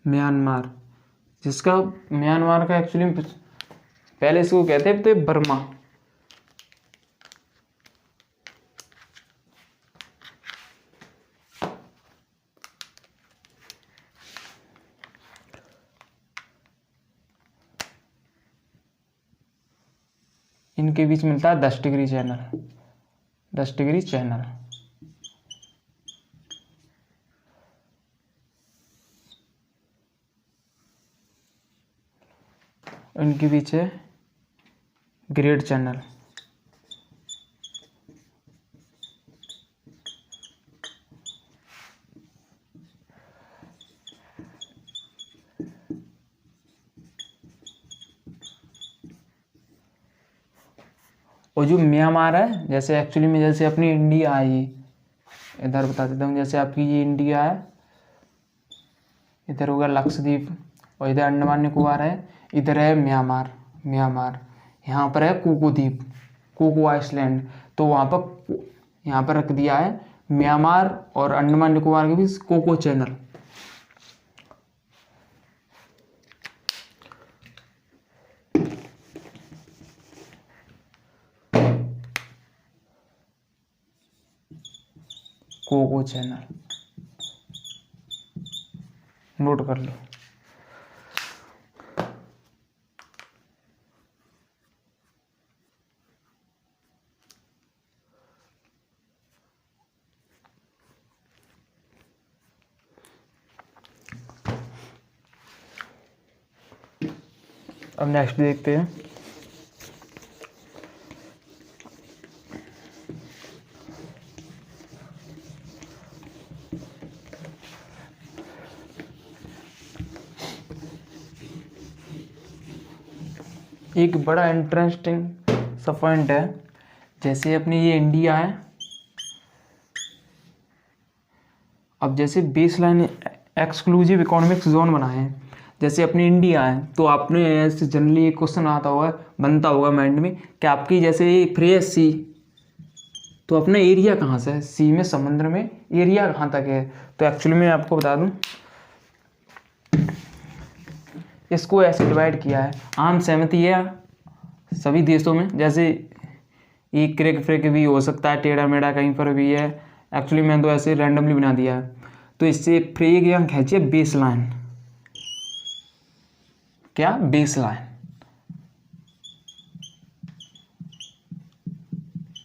Myanmar, जिसका Myanmar का actually पहले इसको कहते थे बर्मा। इनके बीच मिलता है 10 डिग्री चैनल, 10 डिग्री चैनल। इनके बीच है ग्रेट चैनल। और जो म्यांमार है, जैसे एक्चुअली में जैसे अपनी इंडिया है, ये इधर बता देता हूँ, जैसे आपकी ये इंडिया है, इधर होगा लक्षद्वीप और इधर अंडमान निकोबार है, इधर है म्यांमार। म्यांमार यहाँ पर है कोको द्वीप, कोको आइसलैंड। तो वहाँ पर यहाँ पर रख दिया है म्यांमार और अंडमान निकोबार के बीच Coco channel. Coco channel note कर लो। अब नेक्स्ट देखते हैं। एक बड़ा इंटरेस्टिंग सा पॉइंट है, जैसे अपनी ये इंडिया है, अब जैसे base line exclusive economic zone बनाए हैं, जैसे अपनी इंडिया है, तो आपने ऐसे जनरली एक क्वेश्चन आता होगा, बनता होगा माइंड में कि आपकी जैसे फ्रेश सी, तो अपना एरिया कहाँ से है, सी में समुद्र में एरिया कहाँ तक है। तो एक्चुअली मैं आपको बता दूं, इसको ऐसे डिवाइड किया है, आम सहमति है सभी देशों में, जैसे एक क्रेक फ्रेक भी हो सकता है, टेढ़ा मेढ़ा कहीं पर भी है, एक्चुअली मैंने तो ऐसे रैंडमली बना दिया है। तो इससे फ्रेक यहाँ खींचिए बेस लाइन, क्या बेस लाइन,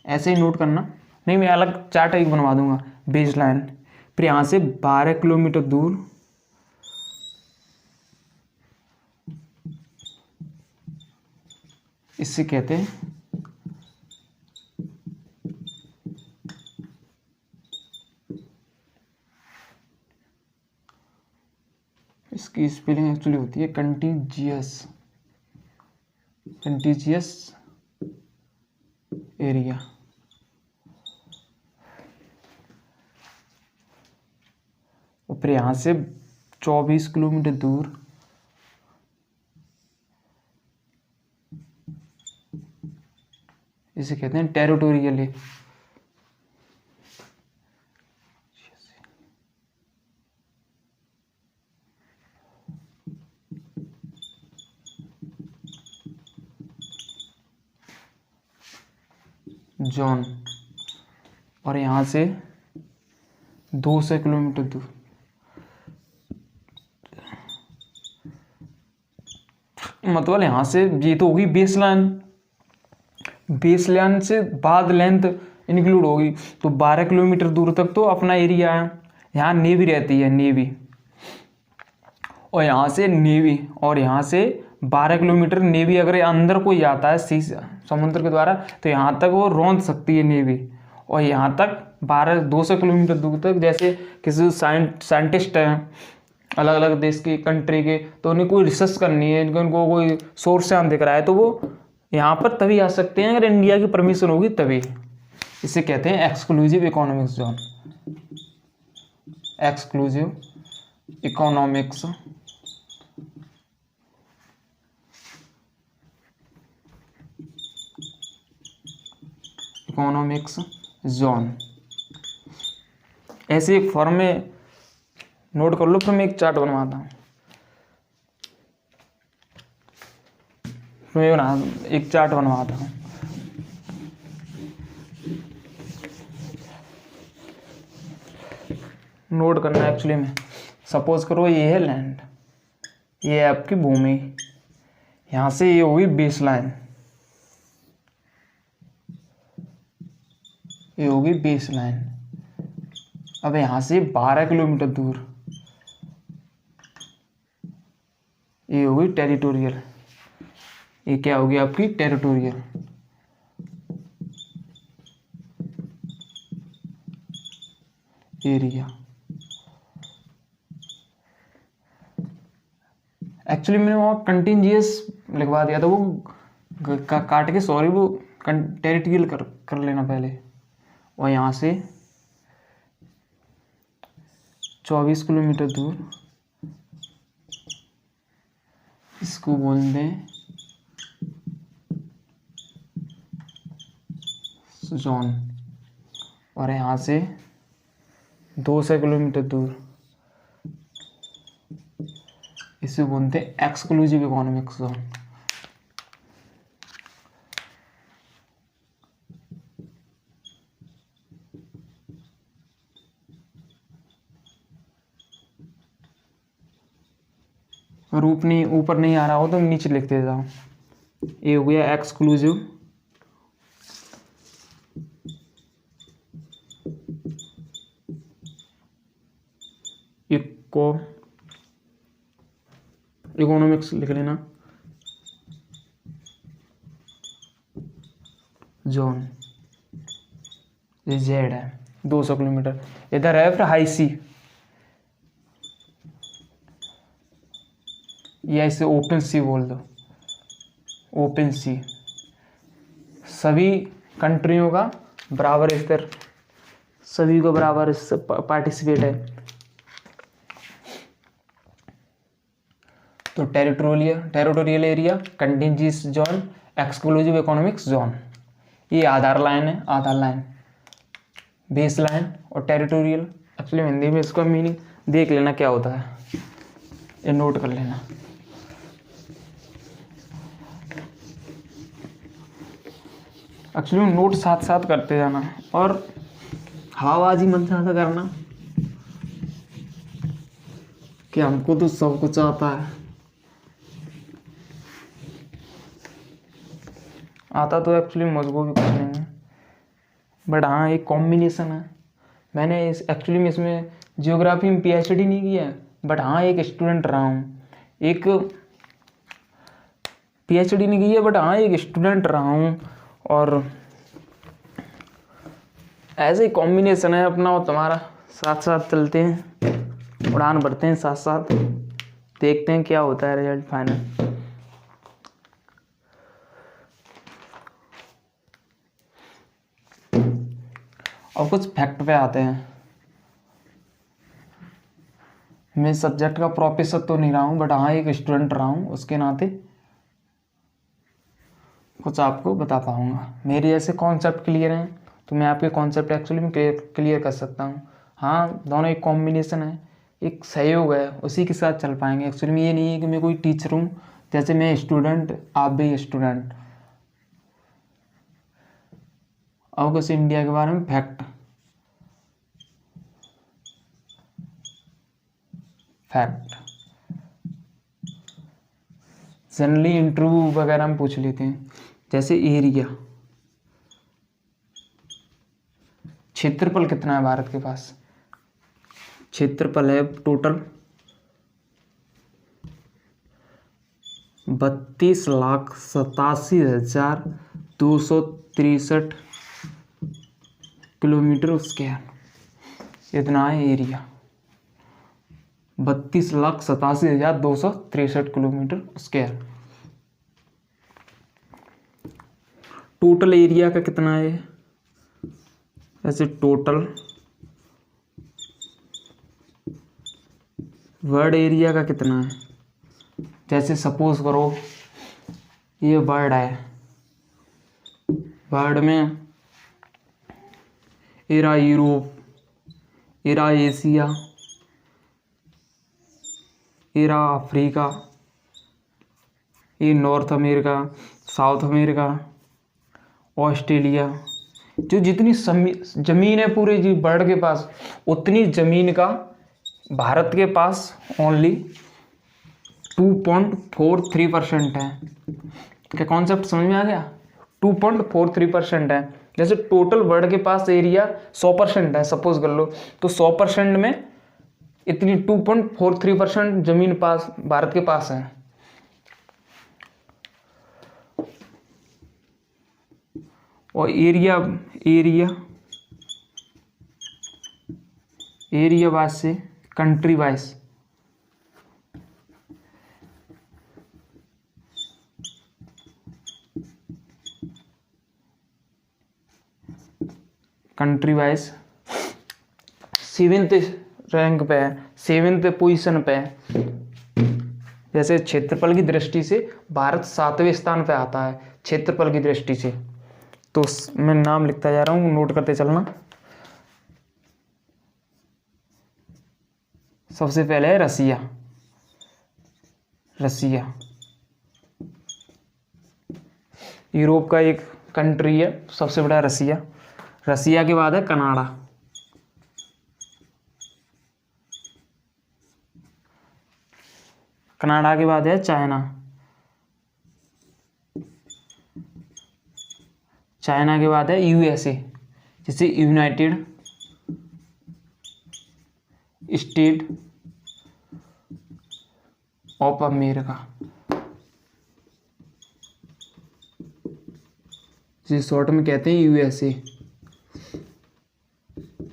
ऐसे ही नोट करना, नहीं मैं अलग चार्ट एक बनवा दूंगा बेस लाइन। फिर यहाँ से 12 किलोमीटर दूर इससे कहते हैं इसकी स्पेलिंग एक्चुअली होती है कंटीजियस, कंटीजियस एरिया। और फिर यहाँ से 24 किलोमीटर दूर इसे कहते हैं टेरिटोरियल। जोन, और यहाँ से 200 किलोमीटर दूर मतलब यहाँ से ये तो होगी बेस लाइन, बेस लाइन से बाद लेंथ इंक्लूड होगी। तो 12 किलोमीटर दूर तक तो अपना एरिया है, यहाँ नेवी रहती है, नेवी, और यहाँ से नेवी, और यहाँ से 12 किलोमीटर नेवी अगर अंदर कोई आता है सी समुद्र के द्वारा, तो यहाँ तक वो रौंद सकती है नेवी। और यहाँ तक 200 किलोमीटर दूर तक, जैसे किसी साइंटिस्ट हैं अलग अलग देश के कंट्री के, तो उन्हें कोई रिसर्च करनी है, उनको कोई सोर्स से दिख रहा है, तो वो यहाँ पर तभी आ सकते हैं अगर इंडिया की परमिशन होगी तभी। इसे कहते हैं exclusive economic zone, exclusive economics zone. ऐसे एक फॉर्म में नोट कर लो, फिर मैं एक चार्ट बनवाता हूँ। तो मैं बना एक चार्ट बनवाता हूँ। नोट करना एक्चुअली में, सपोज करो ये है लैंड, ये है आपकी भूमि, यहाँ से ये होगी बेस लाइन, ये होगी बेस लाइन। अब यहाँ से 12 किलोमीटर दूर ये होगी टेरिटोरियल, ये क्या होगी आपकी टेरिटोरियल। एरिया एक्चुअली मैंने वहाँ कंटिन्यूअस लिखवा दिया था, वो काट के, सॉरी, वो टेरिटोरियल कर लेना पहले। और यहाँ से 24 किलोमीटर दूर इसको बोल दें जोन, और यहाँ से 200 किलोमीटर दूर इसे बोलते हैं एक्सक्लूसिव इकोनॉमिक जोन। और ऊपर नहीं आ रहा हो तो नीचे लिख देता हूँ, ये हो गया एक्सक्लूसिव इकोनॉमिक्स लिख लेना जोन। ये जेड है 200 किलोमीटर। इधर है फिर हाई सी, या इसे ओपन सी बोल दो, ओपन सी। सभी कंट्रियों का बराबर स्तर, सभी को बराबर पार्टिसिपेट है। तो territorial area, contiguous zone, exclusive economics zone, ये आधार लाइन है, आधार लाइन, बेस लाइन और टेरिटोरियल। एक्चुअली हिंदी में इसका मीनिंग देख लेना क्या होता है, ये नोट कर लेना। एक्चुअली नोट साथ साथ करते जाना और हवाबाजी मत ज़्यादा करना कि हमको तो सब कुछ आता है। आता तो एक्चुअली मुझको भी कुछ नहीं है, बट हाँ एक कॉम्बिनेशन है। मैंने एक्चुअली में इसमें जियोग्राफी में पीएचडी नहीं किया है, बट हाँ एक स्टूडेंट रहा हूँ। एक पीएचडी नहीं की है, बट हाँ एक स्टूडेंट रहा हूँ। और ऐसे ही कॉम्बिनेशन है अपना और तुम्हारा, साथ साथ चलते हैं, उड़ान भरते हैं साथ साथ, देखते हैं क्या होता है रिजल्ट फाइनल। और कुछ फैक्ट पे आते हैं। मैं सब्जेक्ट का प्रोफेसर तो नहीं रहा हूँ, बट हाँ एक स्टूडेंट रहा हूँ, उसके नाते कुछ आपको बता पाऊँगा। मेरे जैसे कॉन्सेप्ट क्लियर हैं तो मैं आपके कॉन्सेप्ट एक्चुअली में क्लियर कर सकता हूँ। हाँ दोनों एक कॉम्बिनेशन है, एक सहयोग है, उसी के साथ चल पाएंगे। एक्चुअली में ये नहीं है कि मैं कोई टीचर हूँ, जैसे मैं स्टूडेंट आप भी स्टूडेंट। और कुछ इंडिया के बारे में फैक्ट जनरली इंटरव्यू वगैरह में पूछ लेते हैं। जैसे एरिया, क्षेत्रफल कितना है भारत के पास? क्षेत्रफल है टोटल 32,87,263 किलोमीटर स्क्वायर, इतना है area. 32,87,263 kilometre square. Total area का कितना है? ऐसे टोटल वर्ड एरिया का कितना है? जैसे सपोज करो ये वर्ड है, वर्ड में area Europe, area Asia, area Africa, ये North America, South America, Australia. जो जितनी ज़मीन है पूरे जी वर्ल्ड के पास, उतनी ज़मीन का भारत के पास ओनली 2.43% है। क्या कॉन्सेप्ट समझ में आ गया? 2.43% है। जैसे टोटल वर्ल्ड के पास एरिया 100% है सपोज कर लो, तो 100% में इतनी 2.43% जमीन पास भारत के पास है। और एरिया वाइज से कंट्री वाइज सेवेंथ रैंक पे है, 7th पोजीशन पे है। जैसे क्षेत्रफल की दृष्टि से भारत 7वें स्थान पे आता है क्षेत्रफल की दृष्टि से। तो मैं नाम लिखता जा रहा हूँ, नोट करते चलना। सबसे पहले है रसिया। यूरोप का एक कंट्री है, सबसे बड़ा रसिया के बाद है कनाडा के बाद है चाइना के बाद है यूएसए, जिसे यूनाइटेड स्टेट ऑफ अमेरिका, जिसे शॉर्ट में कहते हैं यूएसए।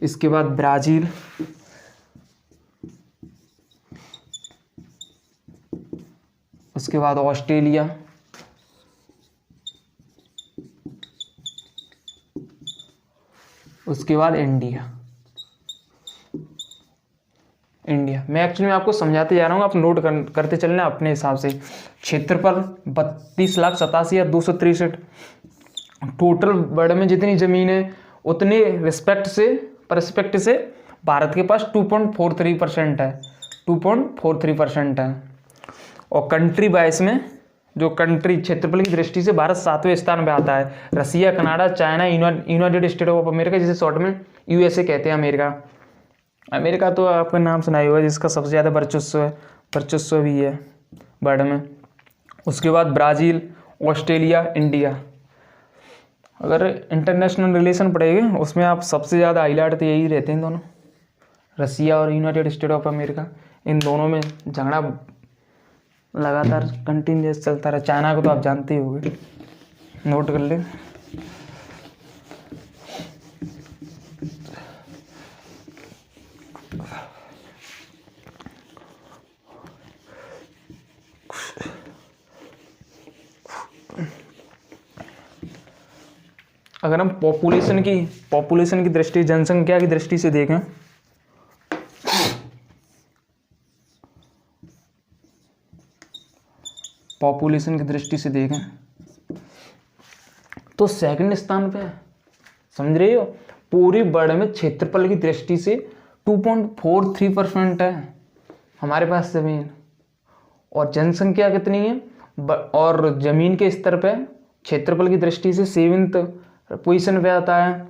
इसके बाद ब्राज़ील, उसके बाद ऑस्ट्रेलिया, उसके बाद इंडिया। मैं एक्चुअली आपको समझाते जा रहा हूँ, आप नोट करते चलना अपने हिसाब से। क्षेत्रफल 32,87,263। टोटल वर्ल्ड में जितनी ज़मीन है उतने परस्पेक्ट से भारत के पास 2.43% है, 2.43% है। और कंट्री वाइज में जो कंट्री क्षेत्रफल की दृष्टि से भारत 7वें स्थान पे आता है। Russia, Canada, China, United State of America, जिसे शॉर्ट में यूएसए कहते हैं। अमेरिका तो आपका नाम सुना ही होगा, जिसका सबसे ज़्यादा वर्चस्व भी है वर्ल्ड में। उसके बाद ब्राज़ील, ऑस्ट्रेलिया, इंडिया। अगर इंटरनेशनल रिलेशन पढ़ेंगे उसमें आप सबसे ज़्यादा हाईलाइट तो यही रहते हैं दोनों, रसिया और यूनाइटेड स्टेट ऑफ अमेरिका। इन दोनों में झगड़ा लगातार कंटिन्यूस चलता रहा। चाइना को तो आप जानते ही होंगे, नोट कर लें। अगर हम पॉपुलेशन की दृष्टि, जनसंख्या की दृष्टि से देखें, तो सेकंड स्थान पे है। समझ रहे हो? पूरी वर्ल्ड में क्षेत्रफल की दृष्टि से 2.43% है हमारे पास जमीन। और जनसंख्या कितनी है? और जमीन के स्तर पे क्षेत्रफल की दृष्टि से 7th पोजीशन पे आता है,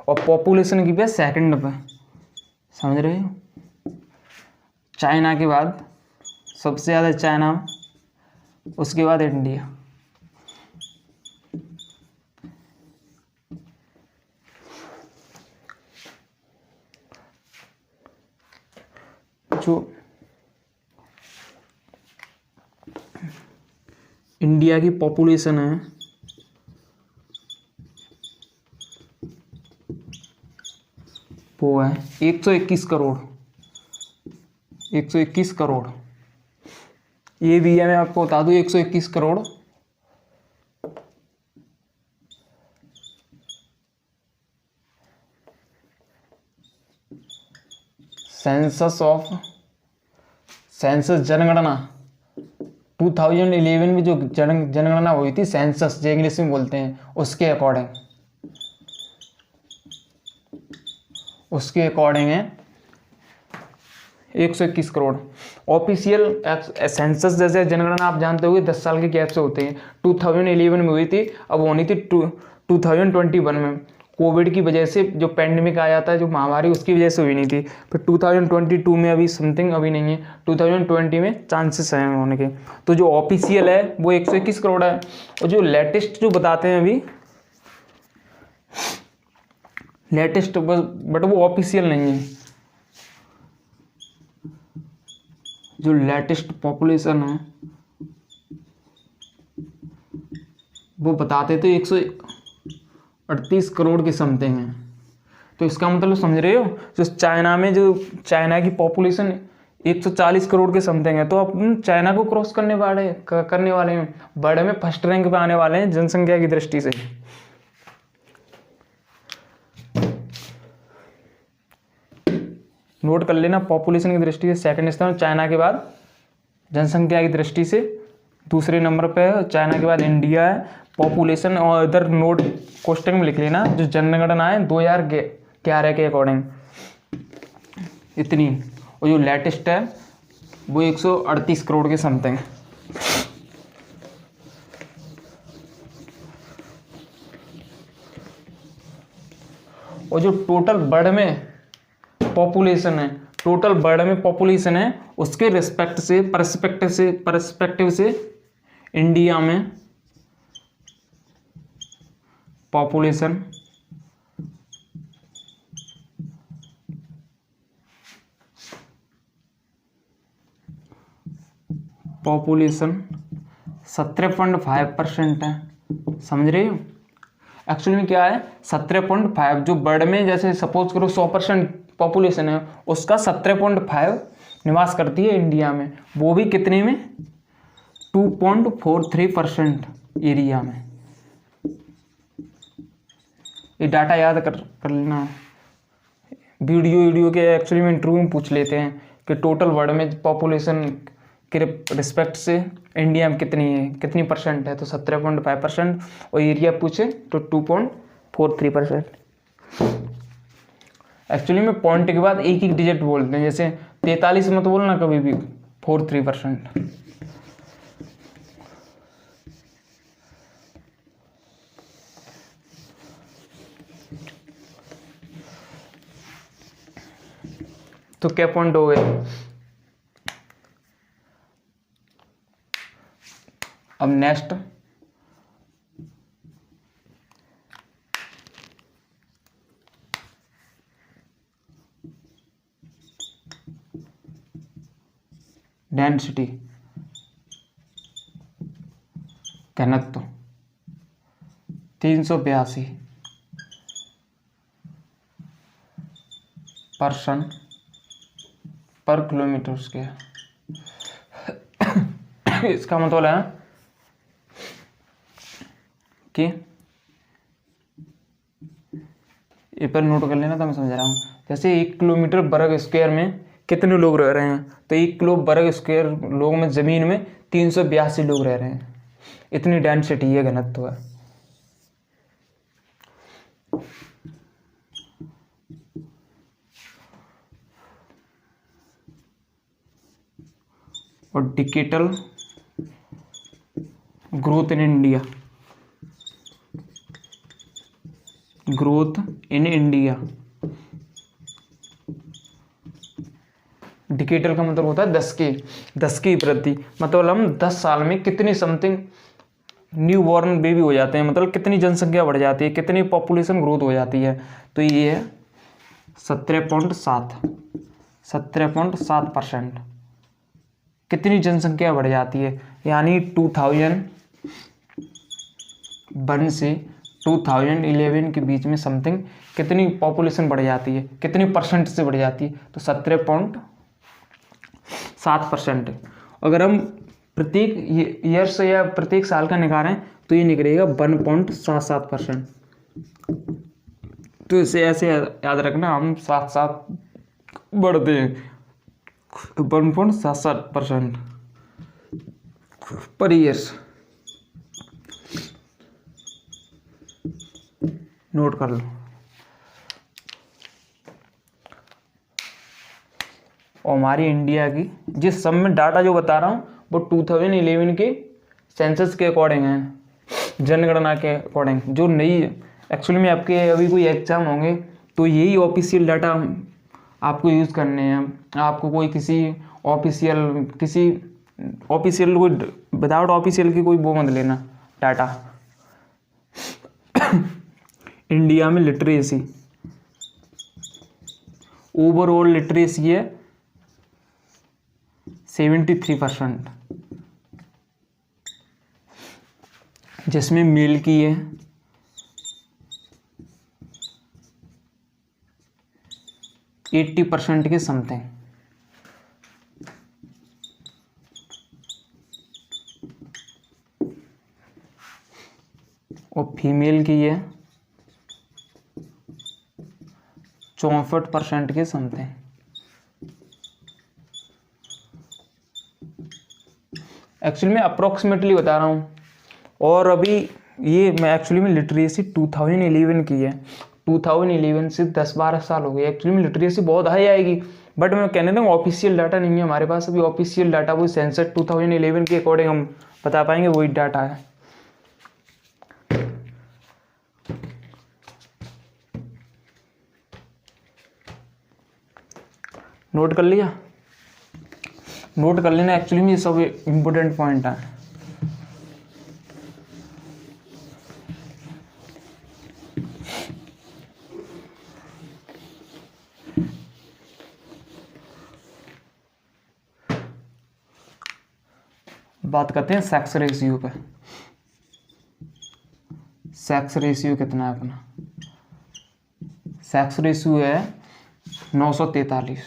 और पॉपुलेशन की पे 2nd पे। समझ रहे हो? चाइना के बाद सबसे ज़्यादा चाइना, उसके बाद इंडिया। जो इंडिया की पॉपुलेशन है वो है 121 करोड़। 121 करोड़ ये भी है, मैं आपको बता दूं, 121 करोड़। सेंसस जनगणना 2011 में जो जनगणना हुई थी, सेंसस जो इंग्लिश में बोलते हैं, उसके अकॉर्डिंग है 121 करोड़। ऑफिशियल सेंसस जैसे जनगणना आप जानते होंगे 10 साल के गैप से होते हैं। 2011 में हुई थी, अब होनी थी 2021 में। कोविड की वजह से जो पैंडेमिक आया था, जो महामारी, उसकी वजह से हुई नहीं थी। फिर 2022 में अभी समथिंग अभी नहीं है, 2020 में चांसेस हैं होने के। तो जो ऑफिशियल है वो 121 करोड़ है, और जो लेटेस्ट जो बताते हैं अभी लेटेस्ट, बट वो ऑफिशियल नहीं है। जो लेटेस्ट पॉपुलेशन है वो बताते थे 138 करोड़ की समथिंग है। तो इसका मतलब समझ रहे हो, जो चाइना की पॉपुलेशन 140 करोड़ के समथिंग है, तो अपन चाइना को क्रॉस करने वाले हैं, वर्ल्ड में फर्स्ट रैंक पे आने वाले हैं जनसंख्या की दृष्टि से। नोट कर लेना, पॉपुलेशन की दृष्टि से सेकंड स्थान चाइना के बाद, जनसंख्या की दृष्टि से दूसरे नंबर पे है, चाइना के बाद इंडिया है। पॉपुलेशन और इधर नोट क्वेश्चन में लिख लेना, जो जनगणना है 2011 के अकॉर्डिंग इतनी, और जो लेटेस्ट है वो 138 करोड़ के समथिंग। और जो टोटल वर्ल्ड में पॉपुलेशन है उसके परस्पेक्टिव से इंडिया में पॉपुलेशन पॉपुलेशन 17.5% है। समझ रहे हो, एक्चुअली में क्या है 17.5, जो वर्ल्ड में जैसे सपोज करो 100% पॉपुलेशन है, उसका 17.5 निवास करती है इंडिया में, वो भी कितने में 2.43% एरिया में। ये डाटा याद कर लेना, वीडियो के एक्चुअली में इंटरव्यू में पूछ लेते हैं कि टोटल वर्ल्ड में पॉपुलेशन के रिस्पेक्ट से इंडिया में कितनी परसेंट है, तो 17.5%, और एरिया पूछे तो 2.43%। एक्चुअली में पॉइंट के बाद एक डिजिट बोलते हैं, जैसे 43 मत बोलना कभी भी, 43%। तो क्या पॉइंट हो गए। अब नेक्स्ट डेंसिटी, घनत्व 382 पर्सन पर किलोमीटर स्क्वायर। इसका मतलब है कि ये पर नोट कर लेना, तो मैं समझ रहा हूँ। जैसे 1 किलोमीटर वर्ग स्क्वायर में कितने लोग रह रहे हैं, तो 1 किलो वर्ग स्क्वायर लोग में ज़मीन में 382 लोग रह रहे हैं, इतनी डेंसिटी है, घनत्व है। और डिकेटल ग्रोथ इन इंडिया, डिकेटल का मतलब होता है 10 की वृद्धि, मतलब हम 10 साल में कितनी समथिंग न्यू बॉर्न बेबी हो जाते हैं, मतलब कितनी जनसंख्या बढ़ जाती है, कितनी पॉपुलेशन ग्रोथ हो जाती है। तो ये है 17.7%। कितनी जनसंख्या बढ़ जाती है, यानी 2001 से 2011 के बीच में समथिंग कितनी पॉपुलेशन बढ़ जाती है, कितनी परसेंट से बढ़ जाती है, तो 17.7%। अगर हम प्रत्येक ईयर से या प्रत्येक साल का निकालें तो ये निकलेगा 1.77%। तो इसे ऐसे याद रखना, हम साथ साथ बढ़ते हैं, 1.77% पर ईयर। नोट कर लो। और हमारी इंडिया की, जिस सब में डाटा जो बता रहा हूँ वो 2011 के सेंसस के अकॉर्डिंग है, जनगणना के अकॉर्डिंग। जो नई एक्चुअली में आपके अभी कोई एग्जाम होंगे तो यही ऑफिशियल डाटा आपको यूज़ करने हैं। आपको कोई किसी ऑफिशियल कोई विदाउट ऑफिशियल की कोई वो मत लेना डाटा। इंडिया में लिटरेसी, ओवरऑल लिटरेसी है 73%, जिसमें मेल की है 80% के समथिंग, और फीमेल की है 64% के समथिंग। एक्चुअली मैं अप्रोक्सीमेटली बता रहा हूँ। और अभी ये मैं एक्चुअली में लिटरेसी 2011 की है, 2011 से 10-12 साल हो गए। एक्चुअली में लिटरेसी बहुत हाई आएगी, बट मैं कहने दूँ ऑफिशियल डाटा नहीं है हमारे पास अभी। ऑफिशियल डाटा वो सेंसस 2011 के अकॉर्डिंग हम बता पाएंगे, वही डाटा है। नोट कर लिया? नोट कर लेना, एक्चुअली में ये सब इम्पोर्टेंट पॉइंट है। बात करते हैं सेक्स रेशियो पे। सेक्स रेशियो कितना है अपना? सेक्स रेशियो है 943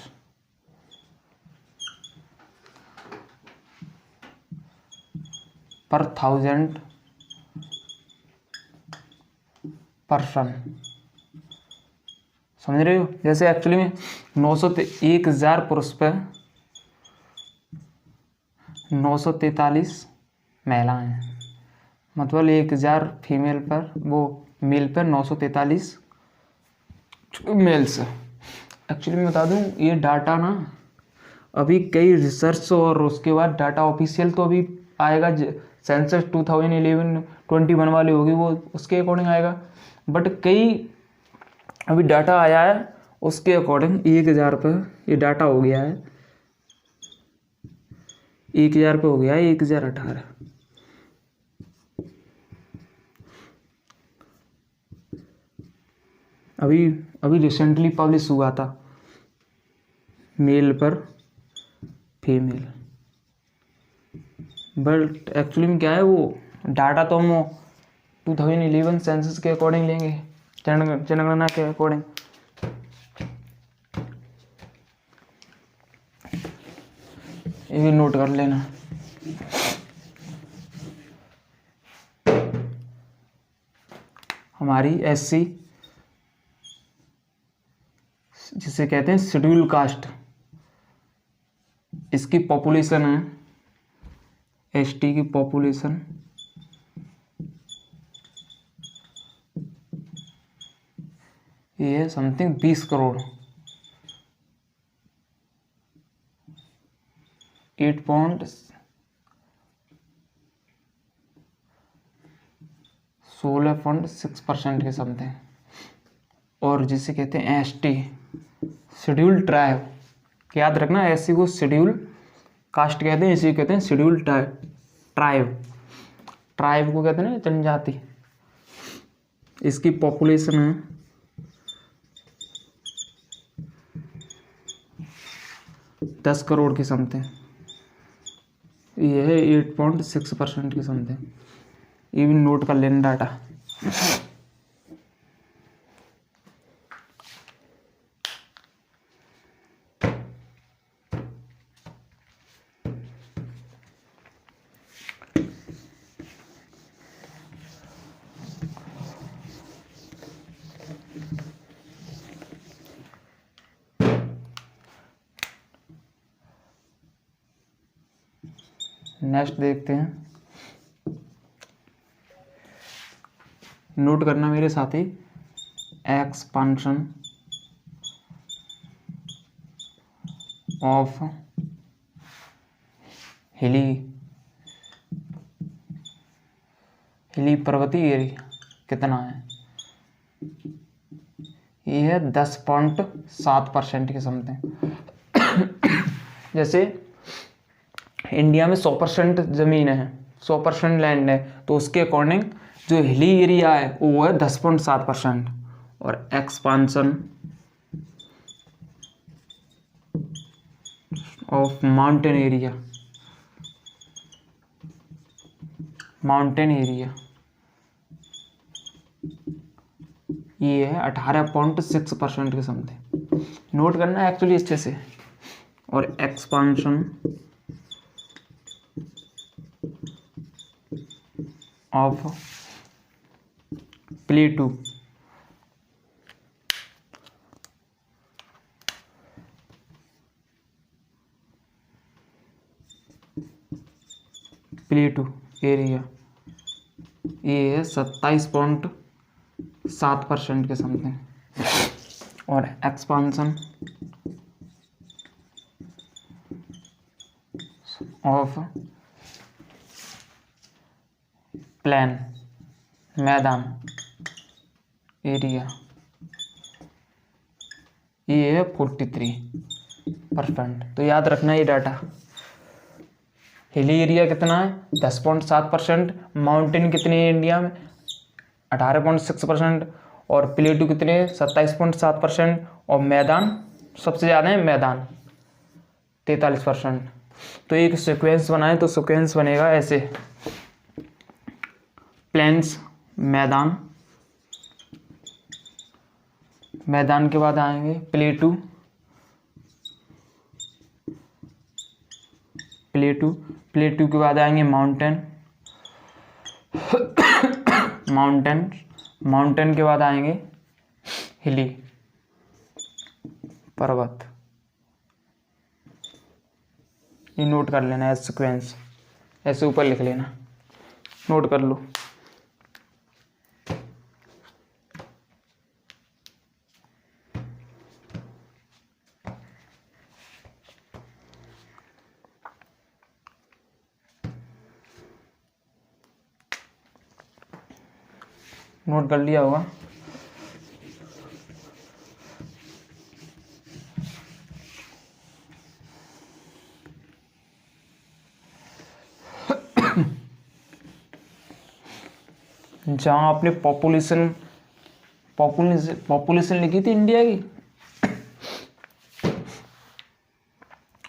पर 1000 पर्सन। समझ रहे हो? जैसे एक्चुअली में 1000 पुरुष पे 943 महिलाएं हैं, मतलब 1000 फीमेल पर, वो मेल पर 943 मेल्स। एक्चुअली मैं बता दूं ये डाटा ना अभी कई रिसर्च और उसके बाद डाटा ऑफिशियल तो अभी आएगा, सेंसस 2011-21 वाली होगी वो उसके अकॉर्डिंग आएगा। बट कई अभी डाटा आया है उसके अकॉर्डिंग 1000 पे ये डाटा हो गया है, 1000 पे हो गया है 1018। अभी रिसेंटली पब्लिश हुआ था मेल पर फीमेल। बट एक्चुअली में क्या है, वो डाटा तो हम 2011 सेंसस के अकॉर्डिंग लेंगे, जनगणना के अकॉर्डिंग। ये भी नोट कर लेना। हमारी एससी जिसे कहते हैं शेड्यूल कास्ट, इसकी पॉपुलेशन है, एसटी की पॉपुलेशन ये है समथिंग 20 करोड़, 8.16.6% के समथिंग। और जिसे कहते हैं एसटी शेड्यूल ट्राइब, याद रखना एससी को शेड्यूल कास्ट कहते हैं, इसी कहते हैं शेड्यूल ट्राइब। ट्राइब को कहते हैं ना जनजाति। इसकी पॉपुलेशन है 10 करोड़ की समथिंग, ये है 8.6% की समथिंग। ये भी नोट कर लेना डाटा। नेक्स्ट देखते हैं, नोट करना मेरे साथी, एक्सपांशन ऑफ हिली पर्वतीय एरिया कितना है? ये है 10.7% के समथिंग। जैसे इंडिया में 100% ज़मीन है, 100% लैंड है, तो उसके अकॉर्डिंग जो हिली एरिया है वो है 10.7%। और एक्सपांसन ऑफ माउंटेन एरिया ये है 18.6% के समथिंग। नोट करना है एक्चुअली अच्छे से। और एक्सपांशन ऑफ प्लेटू एरिया ये है 27.7% के समथिंग। और एक्सपांसन ऑफ प्लेन मैदान एरिया ये है 43%। तो याद रखना ये डाटा। हिली एरिया कितना है? 10.7%। माउंटेन कितने हैं इंडिया में? 18.6%। और प्लेटू कितने हैं? 27.7%। और मैदान सबसे ज़्यादा है, मैदान 43%। तो एक सीक्वेंस बनाए तो सीक्वेंस बनेगा ऐसे, प्लेन्स मैदान के बाद आएंगे प्लेटू के बाद आएंगे माउंटेन के बाद आएंगे हिली पर्वत। ये नोट कर लेना है सीक्वेंस, ऐसे ऊपर लिख लेना, नोट कर लो। नोट कर लिया होगा। जहाँ आपने पॉपुलेशन लिखी थी इंडिया की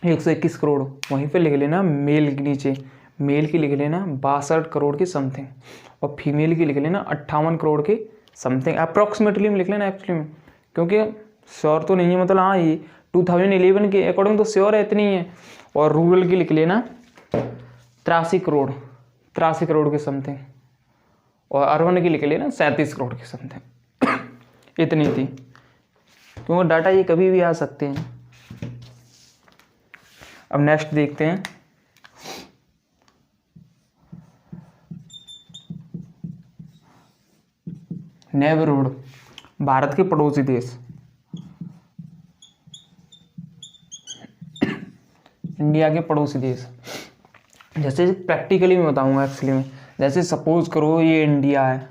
121 करोड़, वहीं पे लिख लेना मेल के नीचे, मेल की लिख लेना 62 करोड़ की समथिंग, और फीमेल की लिख लेना 58 करोड़ की समथिंग। अप्रॉक्सीमेटली में लिख लेना एक्चुअली में, क्योंकि श्योर तो नहीं है, मतलब हाँ ये 2011 के अकॉर्डिंग तो श्योर है इतनी है। और रूरल की लिख लेना 83 करोड़ के समथिंग, और अर्बन की लिख लेना 37 करोड़ की समथिंग। इतनी थी, क्योंकि डाटा ये कभी भी आ सकते हैं। अब नेक्स्ट देखते हैं, नेबरहुड, भारत के पड़ोसी देश, इंडिया के पड़ोसी देश। जैसे प्रैक्टिकली मैं बताऊंगा एक्चुअली में, जैसे सपोज करो ये इंडिया है,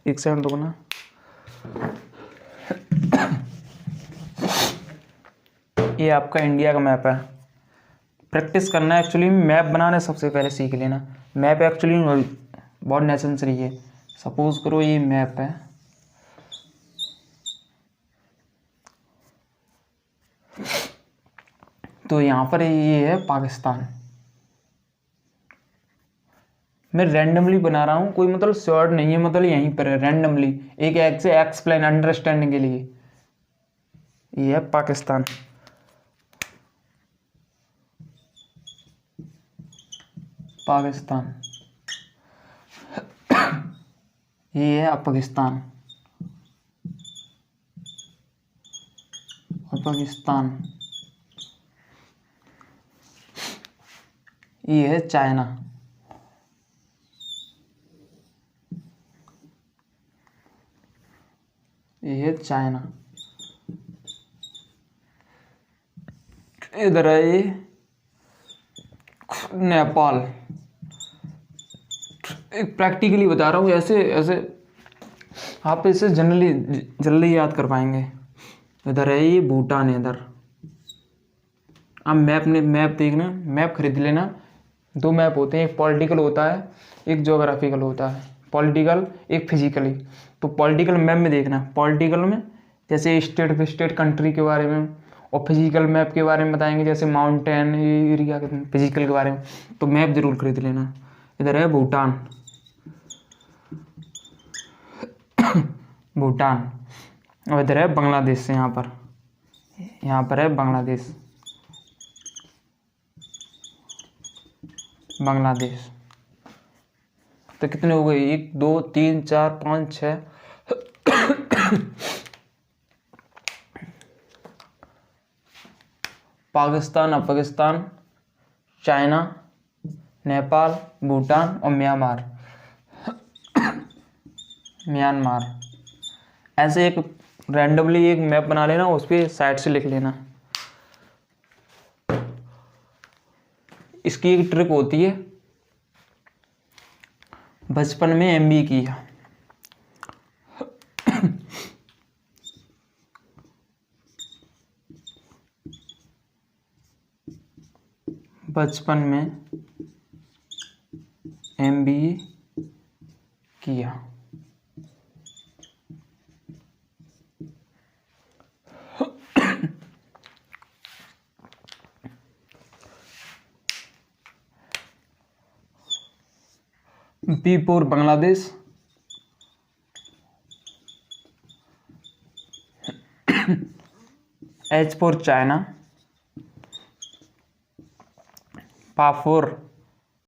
एक सेकंड रुको ना, ये आपका इंडिया का मैप है। प्रैक्टिस करना है एक्चुअली, मैप बनाने सबसे पहले सीख लेना। मैप एक्चुअली बहुत नेसेसरी है। सपोज करो ये मैप है, तो यहाँ पर ये है पाकिस्तान। मैं रैंडमली बना रहा हूँ, कोई मतलब श्योर नहीं है, मतलब यहीं पर है रैंडमली, एक से एक्सप्लेन अंडरस्टैंडिंग के लिए। ये है पाकिस्तान, ये है अफगानिस्तान, ये है चाइना, इधर है ये नेपाल। एक प्रैक्टिकली बता रहा हूँ, ऐसे ऐसे आप इसे जनरली जल्दी याद कर पाएंगे। इधर है ये भूटान है इधर। अब मैप देखना, मैप खरीद लेना। दो मैप होते हैं, एक पॉलिटिकल होता है, एक ज्योग्राफिकल होता है। पॉलिटिकल, एक फिजिकली। तो पॉलिटिकल मैप में देखना, पॉलिटिकल में जैसे स्टेट बाई स्टेट कंट्री के बारे में, और फिजिकल मैप के बारे में बताएंगे जैसे माउंटेन एरिया के फिजिकल के बारे में। तो मैप जरूर खरीद लेना। इधर है भूटान, भूटान। और इधर है बांग्लादेश, यहाँ पर है बांग्लादेश, बांग्लादेश। तो कितने हो गए, 1 2 3 4 5 6। पाकिस्तान, अफगानिस्तान, चाइना, नेपाल, भूटान और म्यांमार। म्यांमार। ऐसे एक रैंडमली एक मैप बना लेना, उस पर साइड से लिख लेना। इसकी एक ट्रिक होती है, बचपन में एमबी की। बचपन में एमबी किया। B for Bangladesh, H for China, पा फॉर